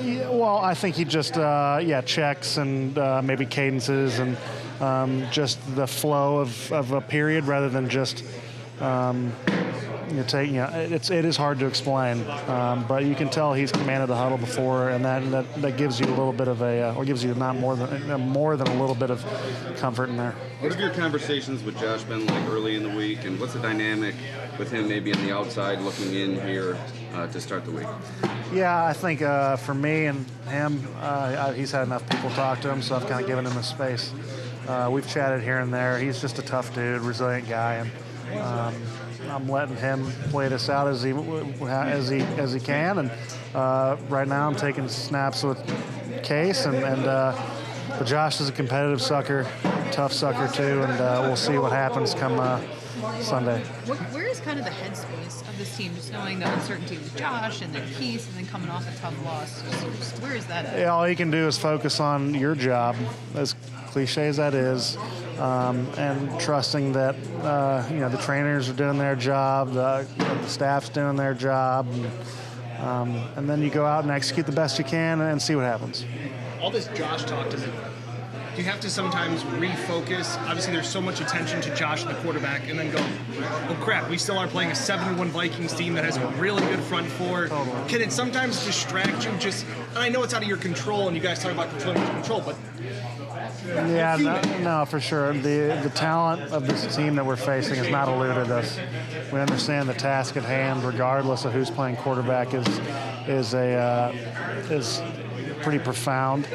Yeah, well, I think he just checks and maybe cadences and just the flow of a period rather than just it is hard to explain, but you can tell he's commanded the huddle before, and that gives you a little bit of or gives you not more than a little bit of comfort in there. What have your conversations with Josh been like early in the week, and what's the dynamic with him maybe on the outside looking in here to start the week? Yeah, I think for me and him, he's had enough people talk to him, so I've kind of given him his space. We've chatted here and there. He's just a tough dude, resilient guy, and I'm letting him play this out as he can. And right now, I'm taking snaps with Case, but Josh is a competitive sucker, tough sucker too, and we'll see what happens come Sunday. Where is kind of the headspace of this team, just knowing the uncertainty with Josh and then Keith and then coming off a tough loss? Just where is that at? Yeah, all you can do is focus on your job, as cliche as that is, and trusting that the trainers are doing their job, the staff's doing their job, and then you go out and execute the best you can and see what happens. All this Josh talk, do you have to sometimes refocus? Obviously, there's so much attention to Josh, the quarterback, and then go, oh crap, we still are playing a 7-1 Vikings team that has a really good front four. Totally. Can it sometimes distract you? And I know it's out of your control, and you guys talk about controlling your control, but yeah, no, for sure. The talent of this team that we're facing has not eluded us. We understand the task at hand, regardless of who's playing quarterback, is pretty profound.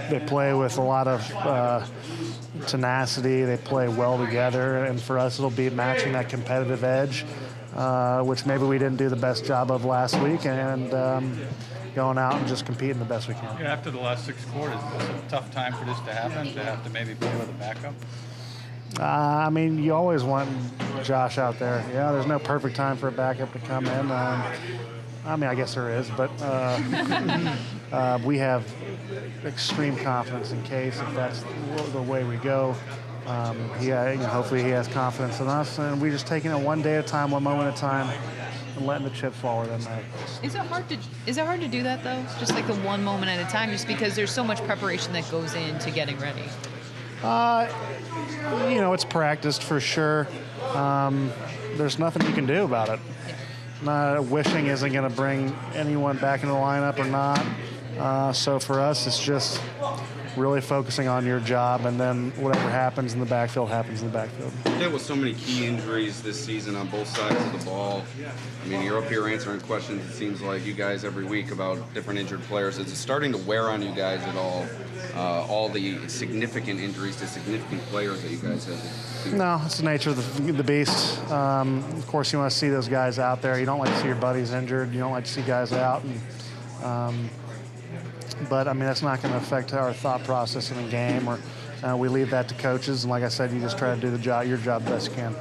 They play with a lot of tenacity. They play well together, and for us, it'll be matching that competitive edge, which maybe we didn't do the best job of last week, and going out and just competing the best we can. Yeah, after the last 6 quarters, it's a tough time for this to happen, to have to maybe play with a backup. You always want Josh out there. Yeah, there's no perfect time for a backup to come in. I guess there is, but we have extreme confidence in Case if that's the way we go. Hopefully he has confidence in us, and we're just taking it one day at a time, one moment at a time, and letting the chips fall where they may. Is it hard to do that though? Just like the one moment at a time, just because there's so much preparation that goes into getting ready. It's practiced for sure. There's nothing you can do about it. Wishing isn't going to bring anyone back in the lineup or not. So for us, it's just really focusing on your job, and then whatever happens in the backfield happens in the backfield. There was so many key injuries this season on both sides of the ball. You're up here answering questions, it seems like, you guys every week about different injured players. Is it starting to wear on you guys at all the significant injuries to significant players that you guys have? No, it's the nature of the beast. Of course, you want to see those guys out there. You don't like to see your buddies injured. You don't like to see guys out. But that's not going to affect our thought process in the game. Or we leave that to coaches. And like I said, you just try to do your job best you can.